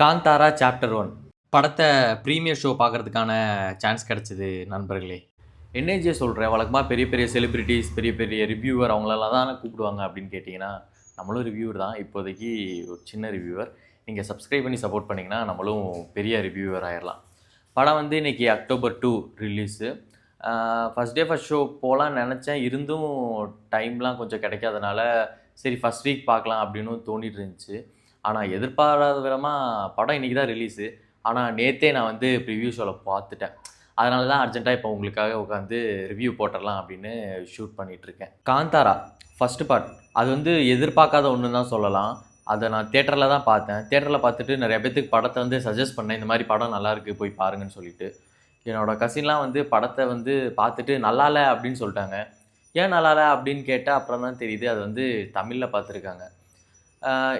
Kantara chapter 1 படத்தை premier show பார்க்குறதுக்கான chance கிடச்சிது நண்பர்களே. என்னஜே சொல்கிறேன், வழக்கமாக பெரிய பெரிய செலிப்ரிட்டிஸ், பெரிய பெரிய ரிவ்யூவர் அவங்களெல்லாம் தானே கூப்பிடுவாங்க அப்படின்னு கேட்டிங்கன்னா, நம்மளும் ரிவ்யூவர் தான். இப்போதைக்கு ஒரு சின்ன ரிவ்யூவர். நீங்கள் சப்ஸ்கிரைப் பண்ணி சப்போர்ட் பண்ணிங்கன்னா நம்மளும் பெரிய ரிவ்யூவர் ஆயிடலாம். படம் வந்து இன்றைக்கி October 2 release. First day first show போகலான்னு நினச்சேன். இருந்தும் டைம்லாம் கொஞ்சம் கிடைக்காதனால சரி ஃபஸ்ட் வீக் பார்க்கலாம் அப்படின்னு தோணிட்டு இருந்துச்சு. ஆனால் எதிர்பாராத விதமாக படம் இன்றைக்கி தான் ரிலீஸு. ஆனால் நேற்றே நான் வந்து ப்ரிவ்யூ ஷோவில் பார்த்துட்டேன். அதனால தான் அர்ஜென்ட்டாக இப்போ உங்களுக்காக உட்காந்து ரிவ்யூ போட்டுடலாம் அப்படின்னு ஷூட் பண்ணிகிட்ருக்கேன். காந்தாரா ஃபஸ்ட்டு பார்ட் அது வந்து எதிர்பார்க்காத ஒன்று தான் சொல்லலாம். அதை நான் தேட்டரில் தான் பார்த்தேன். தேட்டரில் பார்த்துட்டு நிறைய பேத்துக்கு படத்தை வந்து சஜஸ்ட் பண்ணேன், இந்த மாதிரி படம் நல்லாயிருக்கு போய் பாருங்கன்னு சொல்லிட்டு. என்னோடய கசின்லாம் வந்து படத்தை வந்து பார்த்துட்டு நல்லா இல்லை அப்படின்னு சொல்லிட்டாங்க. ஏன் நல்லா இல்லை அப்படின்னு கேட்டால் அப்புறம் தான் தெரியுது அது வந்து தமிழில் பார்த்துருக்காங்க.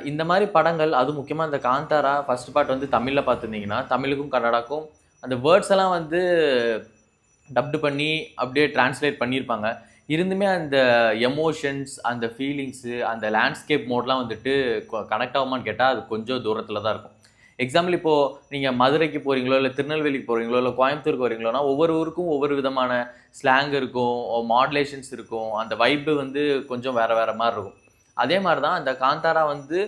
இந்த மாதிரி படங்கள், அதுவும் முக்கியமாக இந்த காந்தாரா ஃபஸ்ட் பார்ட் வந்து தமிழில் பார்த்துருந்தீங்கன்னா, தமிழுக்கும் கன்னடாக்கும் அந்த வேர்ட்ஸ் எல்லாம் வந்து டப்டு பண்ணி அப்படியே டிரான்ஸ்லேட் பண்ணியிருப்பாங்க. இருந்துமே அந்த எமோஷன்ஸ், அந்த ஃபீலிங்ஸு, அந்த லேண்ட்ஸ்கேப் மோட்லாம் வந்துட்டு கனெக்ட் ஆகுமான்னு கேட்டால் அது கொஞ்சம் தூரத்தில் தான் இருக்கும். எக்ஸாம்பிள் இப்போது நீங்கள் மதுரைக்கு போகிறீங்களோ, இல்லை திருநெல்வேலிக்கு போகிறீங்களோ, இல்லை கோயம்புத்தூருக்கு வரீங்களோனா, ஒவ்வொரு ஊருக்கும் ஒவ்வொரு விதமான ஸ்லாங் இருக்கும், மாடுலேஷன்ஸ் இருக்கும். அந்த வைப்பு வந்து கொஞ்சம் வேறு வேறு மாதிரி இருக்கும். அதே மாதிரி தான் அந்த காந்தாரா வந்து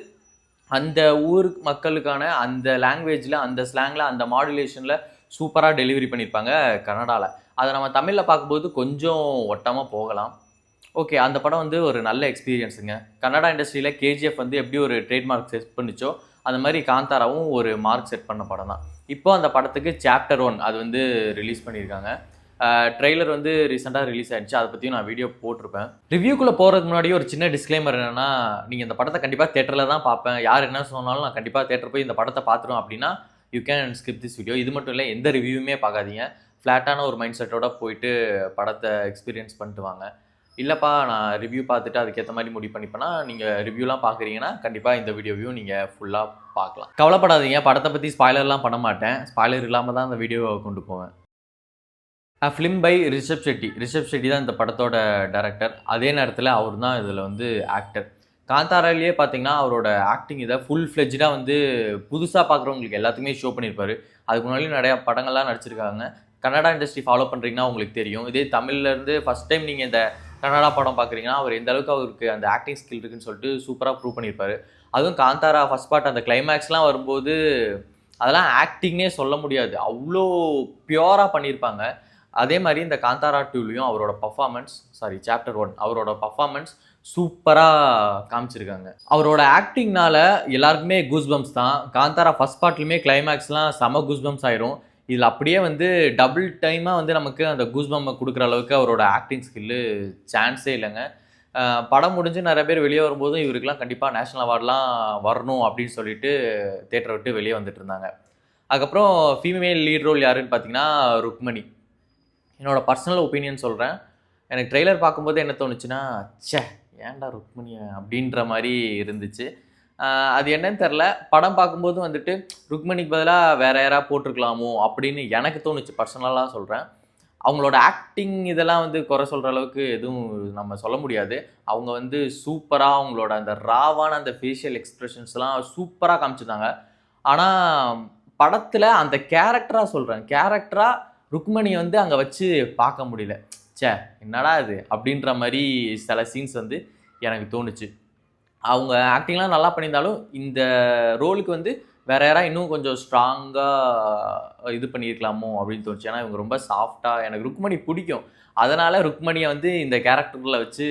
அந்த ஊர் மக்களுக்கான அந்த லாங்குவேஜில், அந்த ஸ்லாங்கில், அந்த மாடுலேஷனில் சூப்பராக டெலிவரி பண்ணியிருப்பாங்க கன்னடாவில். அதை நம்ம தமிழில் பார்க்கும்போது கொஞ்சம் ஒட்டாமல் போகலாம். ஓகே, அந்த படம் வந்து ஒரு நல்ல எக்ஸ்பீரியன்ஸுங்க. கன்னடா இண்டஸ்ட்ரியில் கேஜிஎஃப் வந்து எப்படி ஒரு ட்ரேட்மார்க் செட் பண்ணிச்சோ, அந்த மாதிரி காந்தாராவும் ஒரு மார்க் செட் பண்ண படம் தான். இப்போ அந்த படத்துக்கு சாப்டர் 1 அது வந்து ரிலீஸ் பண்ணியிருக்காங்க. ட்ரெய்லர் வந்து ரீசெண்டாக ரிலீஸ் ஆகிடுச்சு. அதை பற்றியும் நான் வீடியோ போட்டிருப்பேன். ரிவ்யூக்குள்ளே போகிறதுக்கு முன்னாடி ஒரு சின்ன டிஸ்க்ளைமர் என்னென்னா, நீங்கள் இந்த படத்தை கண்டிப்பாக தேட்டரில் தான் பார்ப்பேன், யார் என்ன சொன்னாலும் நான் கண்டிப்பாக தேட்டர் போய் இந்த படத்தை பார்த்துருவேன் அப்படின்னா you can skip this video. இது மட்டும் இல்லை, எந்த ரிவ்யூவுமே பார்க்காதீங்க. ஃப்ளாட்டான ஒரு மைண்ட் செட்டோட போயிட்டு படத்தை எக்ஸ்பீரியன்ஸ் பண்ணிட்டு வாங்க. இல்லைப்பா நான் ரிவ்யூ பார்த்துட்டு அதுக்கேற்ற மாதிரி முடிவு பண்ணிப்பேன்னா, நீங்கள் ரிவ்யூலாம் பார்க்குறீங்கன்னா கண்டிப்பாக இந்த வீடியோவையும் நீங்கள் ஃபுல்லாக பார்க்கலாம். கவலைப்படாதீங்க, படத்தை பற்றி ஸ்பாய்லர்லாம் பண்ண மாட்டேன். ஸ்பாய்லர் இல்லாமல் தான் அந்த வீடியோவை கொண்டு போவேன். Film by Rishab Shetty. ரிஷப் ஷெட்டி தான் இந்த படத்தோட டைரக்டர். அதே நேரத்தில் அவர் தான் இதில் வந்து ஆக்டர். காந்தாராலேயே பார்த்தீங்கன்னா அவரோட ஆக்டிங் இதை ஃபுல் ஃப்ளெஜ்டாக வந்து புதுசாக பார்க்குறவங்களுக்கு எல்லாத்துக்குமே ஷோ பண்ணியிருப்பார். அதுக்கு முன்னாடியும் நிறையா படங்கள்லாம் நடிச்சிருக்காங்க. கன்னடா இண்டஸ்ட்ரி ஃபாலோ பண்ணுறீங்கன்னா உங்களுக்கு தெரியும். இதே தமிழ்லேருந்து ஃபஸ்ட் டைம் நீங்கள் இந்த கன்னடா படம் பார்க்குறீங்கன்னா அவர் எந்த அளவுக்கு அவருக்கு அந்த ஆக்டிங் ஸ்கில் இருக்குன்னு சொல்லிட்டு சூப்பராக ப்ரூவ் பண்ணியிருப்பார். அதுவும் காந்தாரா ஃபஸ்ட் பார்ட் அந்த கிளைமேக்ஸ்லாம் வரும்போது அதெல்லாம் ஆக்டிங்னே சொல்ல முடியாது, அவ்வளோ பியூராக பண்ணியிருப்பாங்க. அதே மாதிரி இந்த காந்தாரா 2லையும் அவரோட பர்ஃபார்மன்ஸ், சாப்டர் 1 அவரோட பர்ஃபார்மன்ஸ் சூப்பராக காமிச்சிருக்காங்க. அவரோட ஆக்டிங்னால எல்லாருக்குமே கூஸ்பம்ஸ் தான். காந்தாரா ஃபஸ்ட் பார்ட்லையுமே கிளைமேக்ஸ்லாம் செம கூஸ்பம்ஸ் ஆயிரும். இதில் அப்படியே வந்து டபுள் டைமாக வந்து நமக்கு அந்த கூஸ்பம்மை கொடுக்குற அளவுக்கு அவரோட ஆக்டிங் ஸ்கில்லு சான்ஸே இல்லைங்க. படம் முடிஞ்சு நிறைய பேர் வெளியே வரும்போதும் இவருக்கெலாம் கண்டிப்பாக நேஷ்னல் அவார்ட்லாம் வரணும் அப்படின்னு சொல்லிட்டு தேட்டரை விட்டு வெளியே வந்துட்டு இருந்தாங்க. அதுக்கப்புறம் ஃபீமேல் லீட் ரோல் யாருன்னு பார்த்தீங்கன்னா ருக்மணி. என்னோட பர்சனல் ஒப்பீனியன் சொல்கிறேன். எனக்கு ட்ரெய்லர் பார்க்கும்போது என்ன தோணுச்சுன்னா, ஏன்டா ருக்மணியை அப்படின்ற மாதிரி இருந்துச்சு. அது என்னன்னு தெரில. படம் பார்க்கும்போது வந்துட்டு ருக்மணிக்கு பதிலாக வேறு யாராவது போட்டிருக்கலாமோ அப்படின்னு எனக்கு தோணுச்சு, பர்சனலாக சொல்கிறேன். அவங்களோட ஆக்டிங் இதெல்லாம் வந்து குறை சொல்கிற அளவுக்கு எதுவும் நம்ம சொல்ல முடியாது. அவங்க வந்து சூப்பராக அவங்களோட அந்த ராவான அந்த ஃபேஷியல் எக்ஸ்ப்ரெஷன்ஸ்லாம் சூப்பராக காமிச்சிருந்தாங்க. ஆனால் படத்தில் அந்த கேரக்டராக ருக்மணியை வந்து அங்கே வச்சு பார்க்க முடியல. என்னடா இது அப்படின்ற மாதிரி சில சீன்ஸ் வந்து எனக்கு தோணுச்சு. அவங்க ஆக்டிங்லாம் நல்லா பண்ணியிருந்தாலும் இந்த ரோலுக்கு வந்து வேறு யாராவது இன்னும் கொஞ்சம் ஸ்ட்ராங்காக இது பண்ணியிருக்கலாமோ அப்படின்னு தோணுச்சு. ஏன்னா இவங்க ரொம்ப சாஃப்டாக, எனக்கு ருக்மணி பிடிக்கும், அதனால் ருக்மணியை வந்து இந்த கேரக்டரில் வச்சு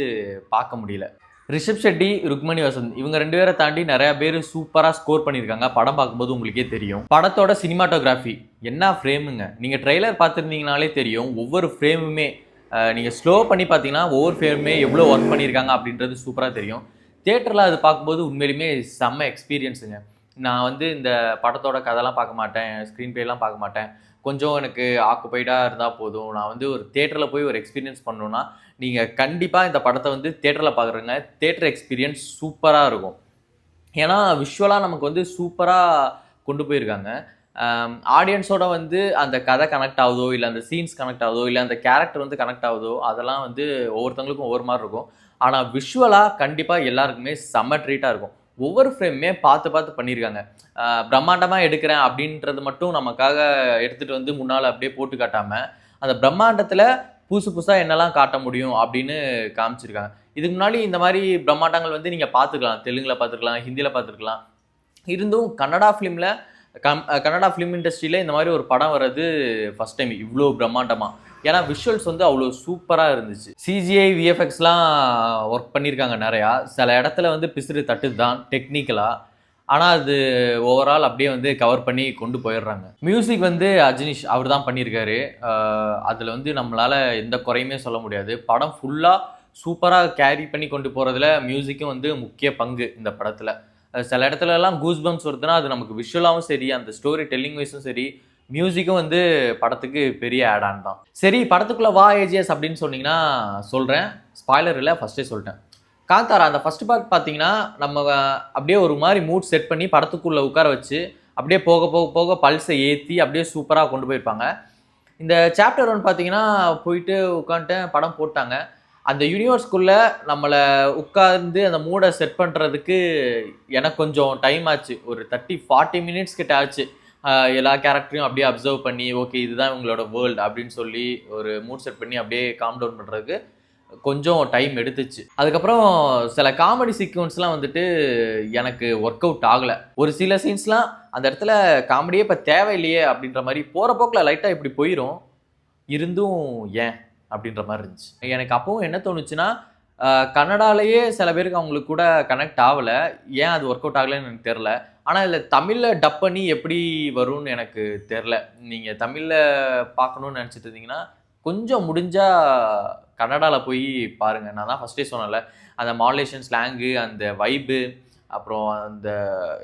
பார்க்க முடியல. ரிஷப் ஷெட்டி, ருக்மணி வசந்த் இவங்க 2 பேரை தாண்டி நிறையா பேர் சூப்பராக ஸ்கோர் பண்ணியிருக்காங்க. படம் பார்க்கும்போது உங்களுக்கே தெரியும். படத்தோட சினிமாட்டோகிராஃபி என்ன ஃப்ரேமுங்க, நீங்கள் ட்ரெய்லர் பார்த்துருந்தீங்கனாலே தெரியும். ஒவ்வொரு ஃப்ரேமுமே நீங்கள் ஸ்லோ பண்ணி பார்த்தீங்கன்னா ஒவ்வொரு ஃப்ரேமுமே எவ்வளோ ஒர்க் பண்ணியிருக்காங்க அப்படின்றது சூப்பராக தெரியும். தியேட்டரில் அது பார்க்கும்போது உண்மையிலுமே செம்ம எக்ஸ்பீரியன்ஸுங்க. நான் வந்து இந்த படத்தோட கதைலாம் பார்க்க மாட்டேன், ஸ்க்ரீன் ப்ளேலாம் பார்க்க மாட்டேன். கொஞ்சம் எனக்கு ஆக்குபைடாக இருந்தால் போதும். நான் வந்து ஒரு தியேட்டரில் போய் ஒரு எக்ஸ்பீரியன்ஸ் பண்ணணுன்னா நீங்கள் கண்டிப்பாக இந்த படத்தை வந்து தியேட்டரில் பார்க்குறேங்க. தியேட்டர் எக்ஸ்பீரியன்ஸ் சூப்பராக இருக்கும். ஏன்னா விஷுவலாக நமக்கு வந்து சூப்பராக கொண்டு போயிருக்காங்க. ஆடியன்ஸோட வந்து அந்த கதை கனெக்ட் ஆகுதோ, இல்லை அந்த சீன்ஸ் கனெக்ட் ஆகுதோ, இல்லை அந்த கேரக்டர் வந்து கனெக்ட் ஆகுதோ, அதெல்லாம் வந்து ஒவ்வொருத்தவங்களுக்கும் ஒவ்வொரு மாதிரி இருக்கும். ஆனால் விஷுவலாக கண்டிப்பாக எல்லாருக்குமே செம்ம ட்ரீட்டாக இருக்கும். ஒவ்வொரு ஃப்ரேமுமே பார்த்து பார்த்து பண்ணியிருக்காங்க. பிரம்மாண்டமாக எடுக்கிறேன் அப்படின்றது மட்டும் நமக்காக எடுத்துகிட்டு வந்து முன்னால் அப்படியே போட்டு காட்டாம, அந்த பிரம்மாண்டத்தில் புதுசு புதுசாக என்னெல்லாம் காட்ட முடியும் அப்படின்னு காமிச்சிருக்காங்க. இதுக்கு முன்னாடி இந்த மாதிரி பிரம்மாண்டங்கள் வந்து நீங்கள் பார்த்துக்கலாம். தெலுங்கில் பார்த்துருக்கலாம், ஹிந்தியில் பார்த்துருக்கலாம். இருந்தும் கன்னடா ஃபிலிம் இண்டஸ்ட்ரியில் இந்த மாதிரி ஒரு படம் வர்றது ஃபஸ்ட் டைம் இவ்வளோ பிரம்மாண்டமாக. ஏன்னா விஷுவல்ஸ் வந்து அவ்வளோ சூப்பராக இருந்துச்சு. சிஜிஐ விஎஃப்எக்ஸ்லாம் ஒர்க் பண்ணியிருக்காங்க நிறையா. சில இடத்துல வந்து பிசிறு தட்டுது தான் டெக்னிக்கலாக. ஆனால் அது ஓவரால் அப்படியே வந்து கவர் பண்ணி கொண்டு போயிடுறாங்க. மியூசிக் வந்து அஜினிஷ் அவர் தான் பண்ணியிருக்காரு. அதில் வந்து நம்மளால் எந்த குறையுமே சொல்ல முடியாது. படம் ஃபுல்லாக சூப்பராக கேரி பண்ணி கொண்டு போகிறதுல மியூசிக்கும் வந்து முக்கிய பங்கு இந்த படத்தில். சில இடத்துலலாம் கூஸ் பம்ப்ஸ் வருதுன்னா அது நமக்கு விஷுவலாகவும் சரி, அந்த ஸ்டோரி டெல்லிங் வைஸும் சரி, மியூசிக்கும் வந்து படத்துக்கு பெரிய ஆட் ஆன் தான். சரி, படத்துக்குள்ளே வா ஏஜிஎஸ் அப்படின்னு சொன்னீங்கன்னா சொல்கிறேன். ஸ்பாய்லர் இல்லை, ஃபஸ்ட்டே சொல்லிட்டேன். காந்தாரா அந்த ஃபர்ஸ்ட் பார்ட் பார்த்தீங்கன்னா நம்ம அப்படியே ஒரு மாதிரி மூட் செட் பண்ணி படத்துக்குள்ளே உட்கார வச்சு அப்படியே போக போக போக பல்ஸை ஏற்றி அப்படியே சூப்பராக கொண்டு போயிருப்பாங்க. இந்த சாப்டர் 1 பார்த்தீங்கன்னா போயிட்டு உட்காந்துட்டேன், படம் போட்டாங்க. அந்த யூனிவர்ஸ்குள்ளே நம்மளை உட்கார்ந்து அந்த மூடை செட் பண்ணுறதுக்கு எனக்கு கொஞ்சம் டைம் ஆச்சு. ஒரு 30-40 மினிட்ஸ் கிட்ட ஆச்சு. எல்லா கேரக்டரையும் அப்படியே அப்சர்வ் பண்ணி, ஓகே இதுதான் இவங்களோட வேர்ல்டு அப்படின்னு சொல்லி ஒரு மூட் செட் பண்ணி அப்படியே காம் டவுன் பண்ணுறதுக்கு கொஞ்சம் டைம் எடுத்துச்சு. அதுக்கப்புறம் சில காமெடி சீக்வன்ஸ்லாம் வந்துட்டு எனக்கு ஒர்க் அவுட் ஆகலை. ஒரு சில சீன்ஸ்லாம் அந்த இடத்துல காமெடியே இப்போ தேவையில்லையே அப்படின்ற மாதிரி போகிற போக்கில் லைட்டாக இப்படி போயிடும். இருந்தும் ஏன் அப்படின்ற மாதிரி இருந்துச்சு. எனக்கு அப்பவும் என்ன தோணுச்சுன்னா, கன்னடாலேயே சில பேருக்கு அவங்களுக்கு கூட கனெக்ட் ஆகலை. ஏன் அது ஒர்க் அவுட் ஆகலைன்னு எனக்கு தெரில. ஆனால் இதில் தமிழில் டப் பண்ணி எப்படி வரும்னு எனக்கு தெரில. நீங்கள் தமிழில் பார்க்கணுன்னு நினச்சிட்டு இருந்தீங்கன்னா கொஞ்சம் முடிஞ்சால் கன்னடாவில் போய் பாருங்கள். நான் தான் ஃபஸ்ட்டே சொன்னேன்ல, அந்த மாடுலேஷன் ஸ்லாங்கு, அந்த வைப்பு, அப்புறம் அந்த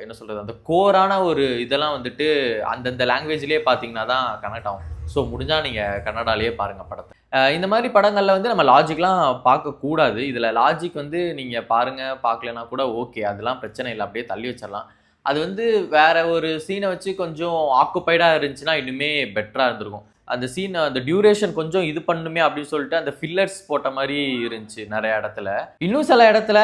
என்ன சொல்கிறது, அந்த கோரான ஒரு இதெல்லாம் வந்துட்டு அந்தந்த லாங்குவேஜ்லேயே பார்த்தீங்கன்னா தான் கனெக்ட் ஆகும். ஸோ முடிஞ்சால் நீங்கள் கன்னடாலேயே பாருங்கள் படத்தை. இந்த மாதிரி படங்களில் வந்து நம்ம லாஜிக்லாம் பார்க்கக்கூடாது. இதில் லாஜிக் வந்து நீங்கள் பாருங்கள், பார்க்கலனா கூட ஓகே, அதெல்லாம் பிரச்சனை இல்லை, அப்படியே தள்ளி வச்சிடலாம். அது வந்து வேற ஒரு சீனை வச்சு கொஞ்சம் ஆக்குப்பைடாக இருந்துச்சுன்னா இன்னுமே பெட்டராக இருந்திருக்கும். அந்த சீன் அந்த டியூரேஷன் கொஞ்சம் இது பண்ணுமே அப்படின்னு சொல்லிட்டு அந்த ஃபில்லர்ஸ் போட்ட மாதிரி இருந்துச்சு நிறைய இடத்துல. இன்னும் சில இடத்துல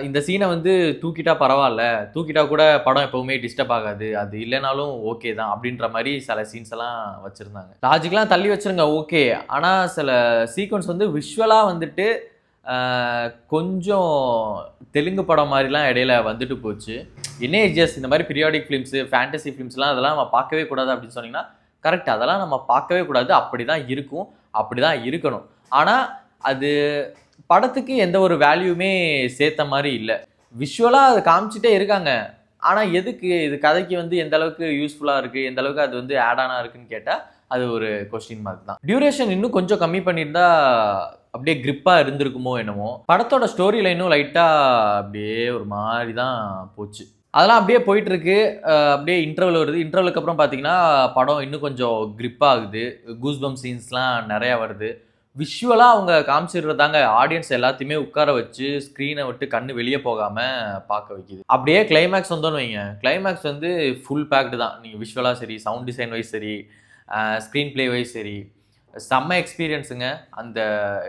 இந்த சீனை வந்து தூக்கிட்டா பரவாயில்ல, தூக்கிட்டா கூட படம் எப்பவுமே டிஸ்டர்ப் ஆகாது, அது இல்லைனாலும் ஓகே தான் அப்படின்ற மாதிரி சில சீன்ஸ் எல்லாம் வச்சுருந்தாங்க. லாஜிக்லாம் தள்ளி வச்சுருங்க ஓகே, ஆனால் சில சீக்வன்ஸ் வந்து விஷுவலாக வந்துட்டு கொஞ்சம் தெலுங்கு படம் மாதிரிலாம் இடையில வந்துட்டு போச்சு. என்ஏஜிஎஸ் இந்த மாதிரி பீரியாடிக் ஃபிலிம்ஸு, ஃபேண்டசி ஃபிலிம்ஸ்லாம் அதெல்லாம் நம்ம பார்க்கவே கூடாது அப்படின்னு சொன்னீங்கன்னா கரெக்ட், அதெல்லாம் நம்ம பார்க்கவே கூடாது. அப்படி தான் இருக்கும், அப்படி தான் இருக்கணும். ஆனால் அது படத்துக்கு எந்த ஒரு வேல்யூமே சேர்த்த மாதிரி இல்லை. விஷுவலாக அதை காமிச்சிட்டே இருக்காங்க. ஆனால் எதுக்கு இது கதைக்கு வந்து எந்த அளவுக்கு யூஸ்ஃபுல்லாக இருக்குது, எந்த அளவுக்கு அது வந்து ஆட் ஆனாக இருக்குன்னு கேட்டால் அது ஒரு கொஸ்டின் மார்க் தான். டியூரேஷன் இன்னும் கொஞ்சம் கம்மி பண்ணியிருந்தா அப்படியே கிரிப்பாக இருந்திருக்குமோ என்னமோ. படத்தோட ஸ்டோரி லைனும் லைட்டாக அப்படியே ஒரு மாதிரி தான் போச்சு. அதெல்லாம் அப்படியே போயிட்டுருக்கு. அப்படியே இன்டர்வல் வருது. இன்டர்வலுக்கு அப்புறம் பார்த்தீங்கன்னா படம் இன்னும் கொஞ்சம் கிரிப் ஆகுது. கூஸ்பம் சீன்ஸ்லாம் நிறையா வருது. விஷுவலாக அவங்க காமிச்சிடுறதாங்க ஆடியன்ஸ் எல்லாத்தையுமே உட்கார வச்சு ஸ்க்ரீனை விட்டு கண்ணு வெளியே போகாமல் பார்க்க வைக்கிது. அப்படியே கிளைமேக்ஸ் வந்தோன்னு வைங்க, கிளைமேக்ஸ் வந்து ஃபுல் பேக்டு தான். நீங்கள் விஷுவலாக சரி, சவுண்ட் டிசைன் வைஸ் சரி, ஸ்க்ரீன் பிளே வைஸ் சரி, செம்ம எக்ஸ்பீரியன்ஸுங்க. அந்த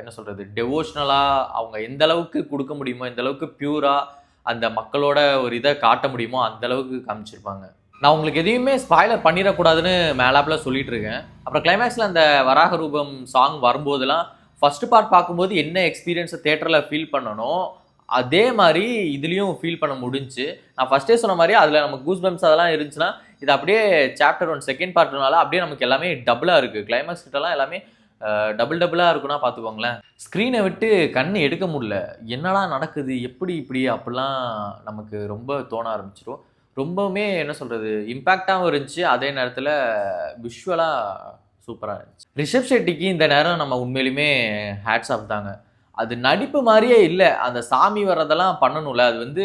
என்ன சொல்கிறது, டெவோஷ்னலாக அவங்க எந்த அளவுக்கு கொடுக்க முடியுமோ, எந்த அளவுக்கு பியூராக அந்த மக்களோட ஒரு இதை காட்ட முடியுமோ அந்த அளவுக்கு காமிச்சிருப்பாங்க. நான் உங்களுக்கு எதையுமே ஸ்பாய்லர் பண்ணிடக்கூடாதுன்னு மேலாப்பில் சொல்லிட்டு இருக்கேன். அப்புறம் கிளைமேக்ஸில் அந்த வராக ரூபம் சாங் வரும்போதெல்லாம் ஃபர்ஸ்ட் பார்ட் பார்க்கும்போது என்ன எக்ஸ்பீரியன்ஸை தேட்டரில் ஃபீல் பண்ணணும் அதே மாதிரி இதுலேயும் ஃபீல் பண்ண முடிஞ்சு. நான் ஃபஸ்ட்டே சொன்ன மாதிரி அதில் நமக்கு கூஸ் பம்ப்ஸ் அதெல்லாம் இருந்துச்சுன்னா இது அப்படியே சாப்டர் 1 செகண்ட் பார்ட்னால அப்படியே நமக்கு எல்லாமே டபுளாக இருக்குது. கிளைமேக்ஸ் கிட்டலாம் எல்லாமே டபுளாக இருக்குன்னா பார்த்துக்கோங்களேன். ஸ்க்ரீனை விட்டு கண்ணு எடுக்க முடியல. என்னடா நடக்குது, எப்படி இப்படி அப்படிலாம் நமக்கு ரொம்ப தோண ஆரம்பிச்சிடும். ரொம்பவுமே என்ன சொல்கிறது, இம்பேக்டாகவும் இருந்துச்சு, அதே நேரத்தில் விஷுவலாக சூப்பராக இருந்துச்சு. ரிஷப் ஷெட்டிக்கு இந்த நேரம் நம்ம உண்மையிலுமே ஹேட்ஸ் ஆஃப் தாங்க. அது நடிப்பு மாதிரியே இல்லை. அந்த சாமி வர்றதெல்லாம் பண்ணணும்ல, அது வந்து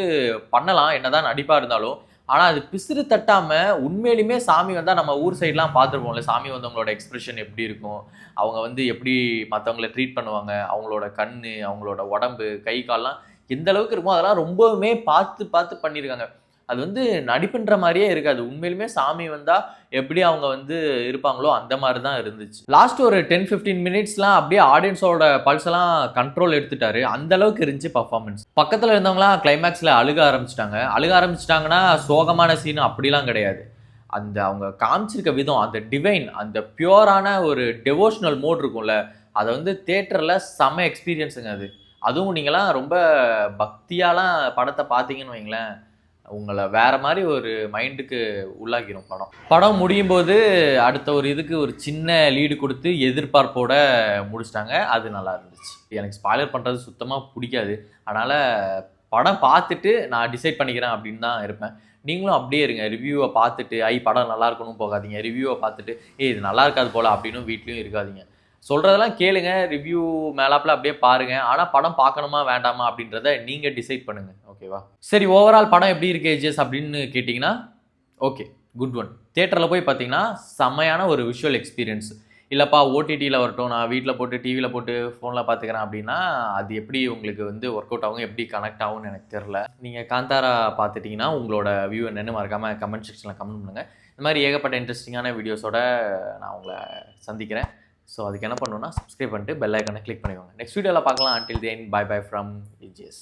பண்ணலாம் என்னதான் நடிப்பாக இருந்தாலும். ஆனால் அது பிசிறு தட்டாமல் உண்மையிலுமே சாமி வந்தால் நம்ம ஊர் சைட்லாம் பார்த்துருப்போம்ல, சாமி வந்தவங்களோட எக்ஸ்பிரஷன் எப்படி இருக்கும், அவங்க வந்து எப்படி மற்றவங்கள ட்ரீட் பண்ணுவாங்க, அவங்களோட கண், அவங்களோட உடம்பு, கை கால்லாம் எந்த அளவுக்கு இருக்குமோ அதெல்லாம் ரொம்பவுமே பார்த்து பார்த்து பண்ணியிருக்காங்க. அது வந்து நடிப்புன்ற மாதிரியே இருக்காது. உண்மையிலுமே சாமி வந்தால் எப்படி அவங்க வந்து இருப்பாங்களோ அந்த மாதிரி தான் இருந்துச்சு. லாஸ்ட் ஒரு 10-15 மினிட்ஸ்லாம் அப்படியே ஆடியன்ஸோட பல்ஸ் எல்லாம் கண்ட்ரோல் எடுத்துட்டாரு. அந்த அளவுக்கு இருந்துச்சு பர்ஃபார்மன்ஸ். பக்கத்தில் இருந்தவங்களாம் கிளைமேக்ஸில் அழுக ஆரம்பிச்சிட்டாங்கன்னா சோகமான சீன் அப்படிலாம் கிடையாது. அந்த அவங்க காமிச்சிருக்க விதம், அந்த டிவைன், அந்த பியூரான ஒரு டெவோஷனல் மோட் இருக்கும்ல, அதை வந்து தியேட்டரில் செம்ம எக்ஸ்பீரியன்ஸுங்க அது. அதுவும் நீங்களாம் ரொம்ப பக்தியாலாம் படத்தை பார்த்தீங்கன்னு வைங்களேன், உங்களை வேற மாதிரி ஒரு மைண்டுக்கு உள்ளாக்கிடும் படம் முடியும் போது அடுத்த ஒரு இதுக்கு ஒரு சின்ன லீடு கொடுத்து எதிர்பார்ப்போட முடிச்சிட்டாங்க. அது நல்லா இருந்துச்சு. எனக்கு ஸ்பாய்லர் பண்ணுறது சுத்தமாக பிடிக்காது. அதனால் படம் பார்த்துட்டு நான் டிசைட் பண்ணிக்கிறேன் அப்படின்னு தான் இருப்பேன். நீங்களும் அப்படியே இருங்க. ரிவ்யூவை பார்த்துட்டு படம் நல்லா இருக்கணும் போகாதீங்க. ரிவ்யூவை பார்த்துட்டு இது நல்லா இருக்காது போல அப்படின்னு வீட்லேயும் இருக்காதீங்க. சொல்கிறதெல்லாம் கேளுங்க, ரிவ்யூ மேலாப்பில் அப்படியே பாருங்கள். ஆனால் படம் பார்க்கணுமா வேண்டாமா அப்படின்றத நீங்கள் டிசைட் பண்ணுங்கள். ஓகேவா? சரி, ஓவரால் படம் எப்படி இருக்கு ஏஜஸ் அப்படின்னு கேட்டிங்கன்னா, ஓகே, குட் ஒன். தியேட்டரில் போய் பார்த்தீங்கன்னா செம்மையான ஒரு விஷுவல் எக்ஸ்பீரியன்ஸ். இல்லைப்பா ஓடிடியில் வரட்டும், நான் வீட்டில் போட்டு டிவியில் போட்டு ஃபோனில் பார்த்துக்கிறேன் அப்படின்னா அது எப்படி உங்களுக்கு வந்து ஒர்க் அவுட் ஆகும், எப்படி கனெக்ட் ஆகும்னு எனக்கு தெரில. நீங்கள் காந்தாரா பார்த்துட்டிங்கன்னா உங்களோட வியூ என்னென்னு மறக்காமல் கமெண்ட் செக்ஷனில் கமெண்ட் பண்ணுங்கள். இந்த மாதிரி ஏகப்பட்ட இன்ட்ரெஸ்டிங்கான வீடியோஸோட நான் உங்களை சந்திக்கிறேன். ஸோ அதுக்கு என்ன பண்ணணும்னா சப்ஸ்கிரைப் பண்ணிட்டு பெல் ஐக்கானை கிளிக் பண்ணிக்கோங்க. நெக்ஸ்ட் வீடியோவில் பார்க்கலாம். Until then bye bye from EJS.